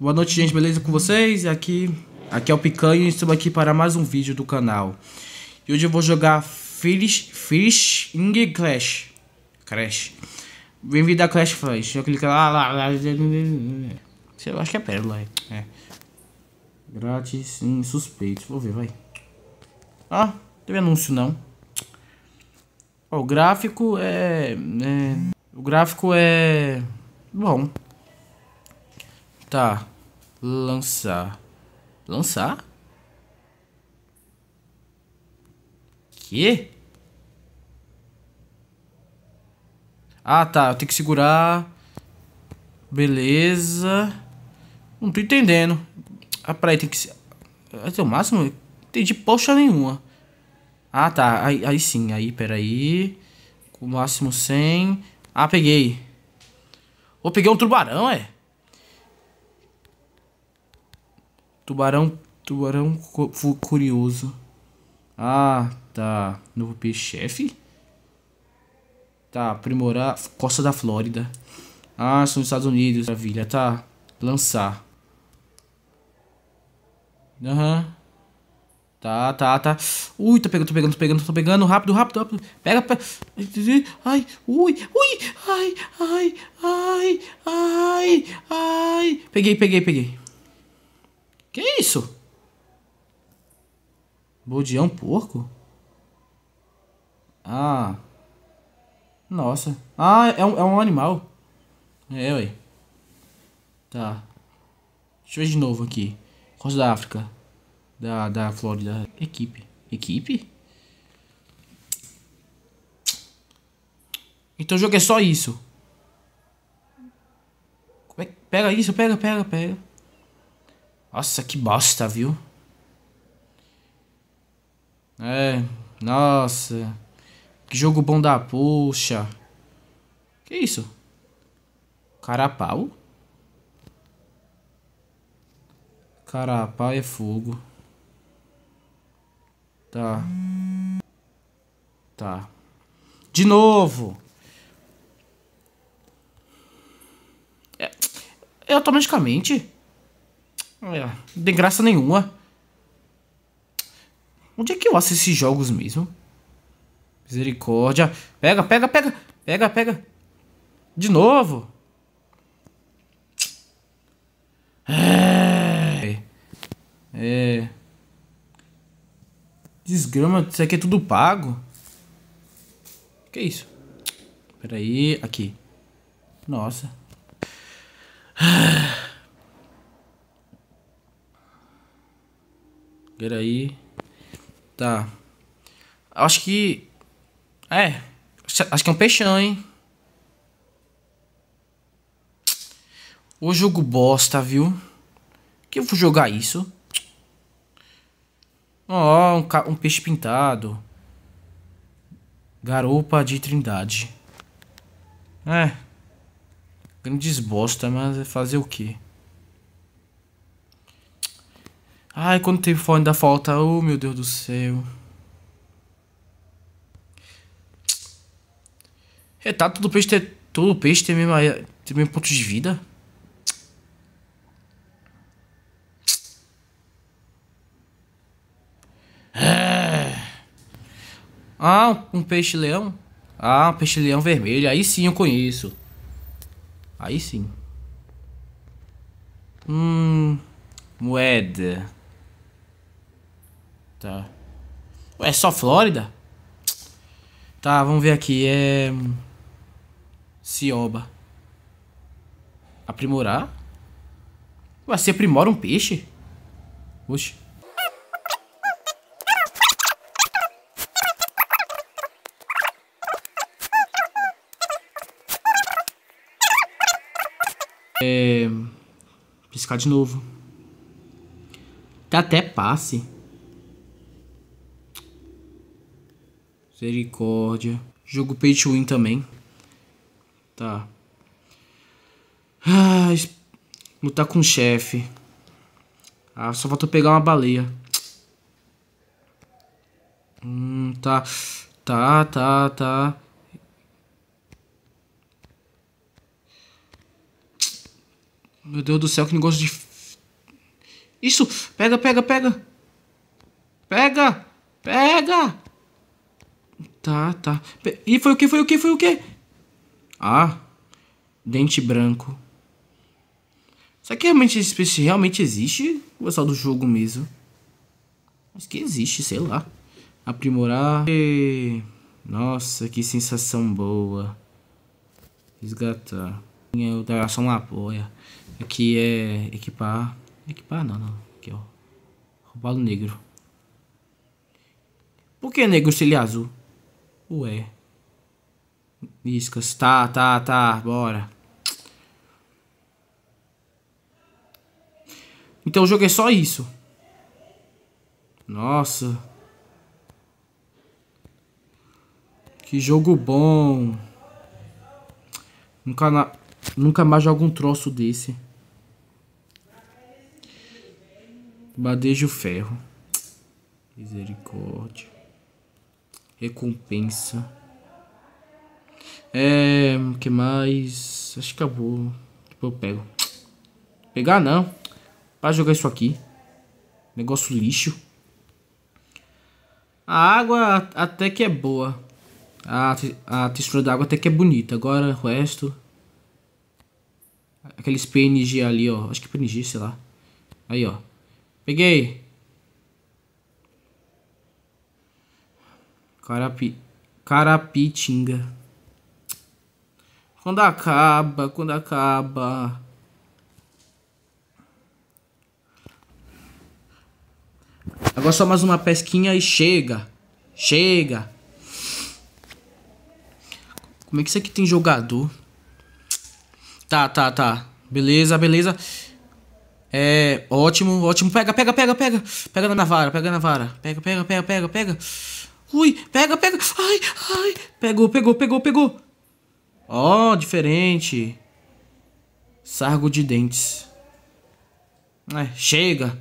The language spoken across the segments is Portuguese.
Boa noite, gente, beleza com vocês? Aqui é o Picanha e estamos aqui para mais um vídeo do canal. E hoje eu vou jogar Fishing Clash. Bem-vindo a Clash Flash. Eu clico lá. Eu acho que é pérola, é. Grátis, suspeito. Vou ver, vai. Ah, teve anúncio não. Ó, o gráfico é... O gráfico é... Bom. Tá. Lançar. Lançar? Que? Ah, tá. Eu tenho que segurar. Beleza. Não tô entendendo. Ah, peraí, tem que... Até o máximo? Não entendi poxa nenhuma. Ah, tá. Aí sim. Aí, peraí. Com o máximo 100. Ah, peguei. Ô, peguei um tubarão, é? Tubarão curioso. Ah, tá. Novo peixe-chefe? Tá, aprimorar. Costa da Flórida. Ah, são os Estados Unidos. Maravilha, tá. Lançar. Aham. Tá. Ui, tô pegando. Rápido. Pega. Ai, ui. Ai. Peguei. Que isso? Bodião porco? Ah, nossa. Ah, é um animal. É, ué. Tá. Deixa eu ver de novo aqui. Costa da África. Da Flórida. Equipe? Então o jogo é só isso. Como é que... Pega isso, pega. Nossa, que bosta, viu? É, nossa. Que jogo bom da puxa. Que isso? Carapau? Carapau é fogo. Tá. De novo. É automaticamente. Não tem graça nenhuma. Onde é que eu acho esses jogos mesmo? Misericórdia. Pega. De novo. É. Desgrama, isso aqui é tudo pago. Que isso? Pera aí, aqui. Nossa. Pera aí. Tá. Acho que... É. Acho que é um peixão, hein? O jogo bosta, viu? Que eu vou jogar isso? Ó, um peixe pintado. Garopa de Trindade. É. Grandes bosta, mas é fazer o quê? Ai, quando tem fome ainda falta. Oh, meu Deus do céu. Tá, todo peixe tem mesmo ponto de vida. Ah, um peixe-leão. Ah, um peixe-leão vermelho. Aí sim eu conheço. Aí sim. Moeda. Tá. Ué, é só Flórida? Tá, vamos ver aqui. Cioba. Aprimorar? Ué, você aprimora um peixe? Oxe. Piscar de novo. Tá até passe. Misericórdia. Jogo pay to win também. Tá. Ah, lutar com o chefe. Ah, só falta eu pegar uma baleia. Tá. Tá. Meu Deus do céu, que negócio de... Isso! Pega, pega, pega! Pega! Pega! Tá, tá. E foi o que? Foi o que? Foi o que? Ah, dente branco. Isso aqui realmente existe? Ou é só do jogo mesmo? Acho que existe, sei lá. Aprimorar. Nossa, que sensação boa. Resgatar. Eu dar só uma apoia. Aqui é equipar. Equipar não, não. Aqui, ó. Roubado negro. Por que negro se ele é azul? Ué. Iscas. Tá, tá, tá. Bora. Então o jogo é só isso. Nossa. Que jogo bom. Nunca mais jogo um troço desse. Badejo ferro. Misericórdia. Recompensa. Que mais? Acho que acabou. Depois eu pego. Pegar não. Para jogar isso aqui. Negócio lixo. A água até que é boa. A textura da água até que é bonita. Agora o resto. Aqueles PNG ali, ó. Acho que PNG, sei lá. Aí, ó. Peguei. Carapitinga. Quando acaba, quando acaba. Agora só mais uma pesquinha e chega. Chega. Como é que isso aqui tem jogador? Tá, tá, tá. Beleza, beleza. Ótimo, ótimo. Pega, pega, pega, pega. Pega na vara, pega na vara. Pega, pega, pega, pega, pega. Ui, pega, pega. Ai, ai. Pegou, pegou, pegou, pegou. Ó, diferente. Sargo de dentes. Chega.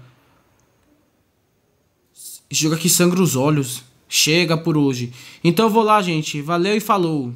Esse jogo aqui sangra os olhos. Chega por hoje. Então eu vou lá, gente. Valeu e falou.